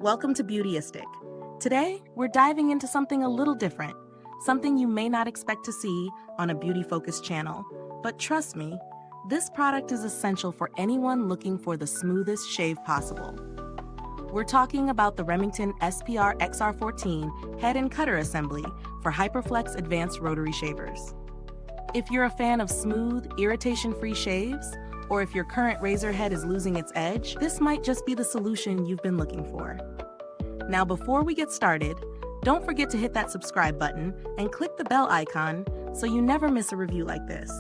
Welcome to Beautyistic. Today, we're diving into something a little different, something you may not expect to see on a beauty-focused channel. But trust me, this product is essential for anyone looking for the smoothest shave possible. We're talking about the Remington SPR-XR14 head and cutter assembly for Hyperflex Advanced Rotary Shavers. If you're a fan of smooth, irritation-free shaves, or if your current razor head is losing its edge, this might just be the solution you've been looking for. Now, before we get started, don't forget to hit that subscribe button and click the bell icon so you never miss a review like this.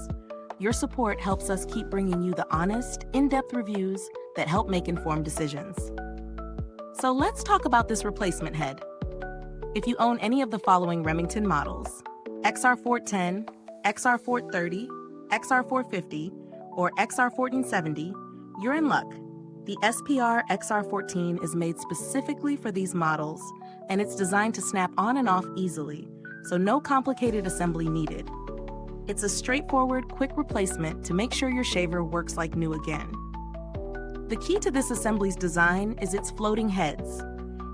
Your support helps us keep bringing you the honest, in-depth reviews that help make informed decisions. So let's talk about this replacement head. If you own any of the following Remington models, XR410, XR430, XR450, or XR1470, you're in luck. The SPR-XR14 is made specifically for these models, and it's designed to snap on and off easily, so no complicated assembly needed. It's a straightforward, quick replacement to make sure your shaver works like new again. The key to this assembly's design is its floating heads.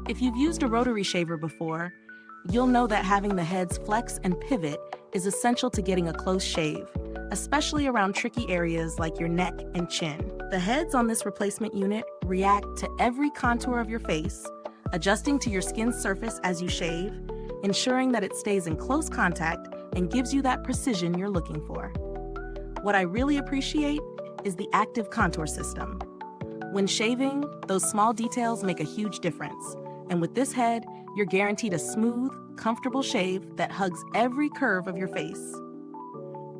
If you've used a rotary shaver before, you'll know that having the heads flex and pivot is essential to getting a close shave, especially around tricky areas like your neck and chin. The heads on this replacement unit react to every contour of your face, adjusting to your skin's surface as you shave, ensuring that it stays in close contact and gives you that precision you're looking for. What I really appreciate is the active contour system. When shaving, those small details make a huge difference, and with this head, you're guaranteed a smooth, comfortable shave that hugs every curve of your face.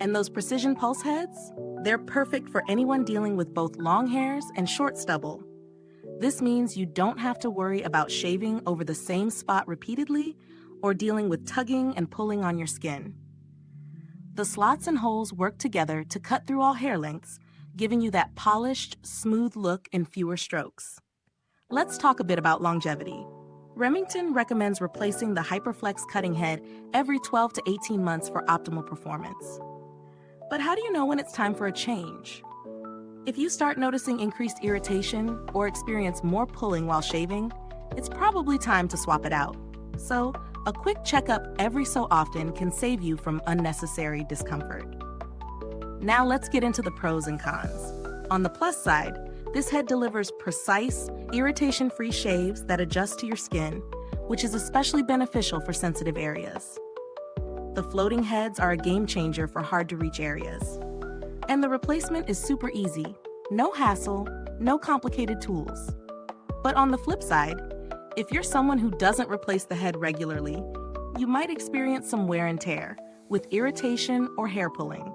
And those precision pulse heads? They're perfect for anyone dealing with both long hairs and short stubble. This means you don't have to worry about shaving over the same spot repeatedly or dealing with tugging and pulling on your skin. The slots and holes work together to cut through all hair lengths, giving you that polished, smooth look in fewer strokes. Let's talk a bit about longevity. Remington recommends replacing the Hyperflex cutting head every 12 to 18 months for optimal performance. But how do you know when it's time for a change? If you start noticing increased irritation or experience more pulling while shaving, it's probably time to swap it out. So, a quick checkup every so often can save you from unnecessary discomfort. Now let's get into the pros and cons. On the plus side, this head delivers precise, irritation-free shaves that adjust to your skin, which is especially beneficial for sensitive areas. The floating heads are a game changer for hard-to-reach areas. And the replacement is super easy. No hassle, no complicated tools. But on the flip side, if you're someone who doesn't replace the head regularly, you might experience some wear and tear, with irritation or hair pulling.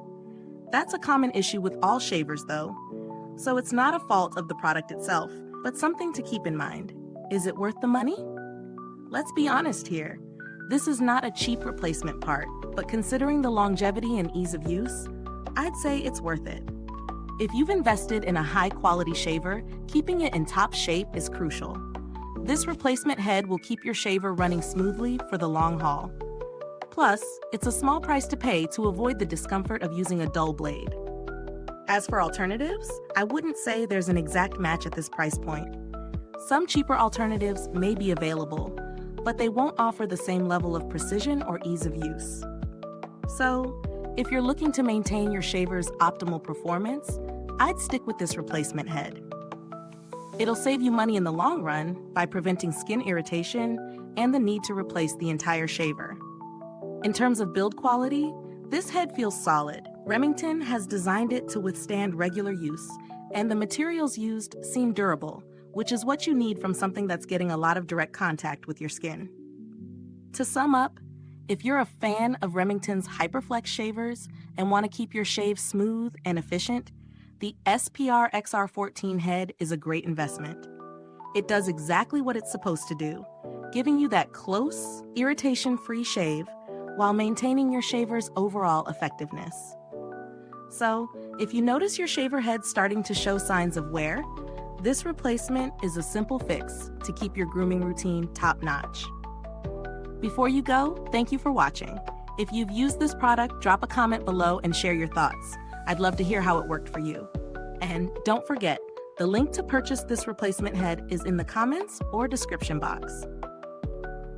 That's a common issue with all shavers though, so it's not a fault of the product itself, but something to keep in mind. Is it worth the money? Let's be honest here. This is not a cheap replacement part, but considering the longevity and ease of use, I'd say it's worth it. If you've invested in a high-quality shaver, keeping it in top shape is crucial. This replacement head will keep your shaver running smoothly for the long haul. Plus, it's a small price to pay to avoid the discomfort of using a dull blade. As for alternatives, I wouldn't say there's an exact match at this price point. Some cheaper alternatives may be available, but they won't offer the same level of precision or ease of use. So, if you're looking to maintain your shaver's optimal performance, I'd stick with this replacement head. It'll save you money in the long run by preventing skin irritation and the need to replace the entire shaver. In terms of build quality, this head feels solid. Remington has designed it to withstand regular use, and the materials used seem durable, which is what you need from something that's getting a lot of direct contact with your skin. To sum up, if you're a fan of Remington's Hyperflex shavers and want to keep your shave smooth and efficient, the SPR-XR14 head is a great investment. It does exactly what it's supposed to do, giving you that close, irritation-free shave while maintaining your shaver's overall effectiveness. So, if you notice your shaver head starting to show signs of wear, this replacement is a simple fix to keep your grooming routine top-notch. Before you go, thank you for watching. If you've used this product, drop a comment below and share your thoughts. I'd love to hear how it worked for you. And don't forget, The link to purchase this replacement head is in the comments or description box.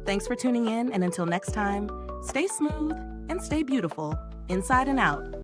Thanks for tuning in, and until next time, stay smooth and stay beautiful, inside and out.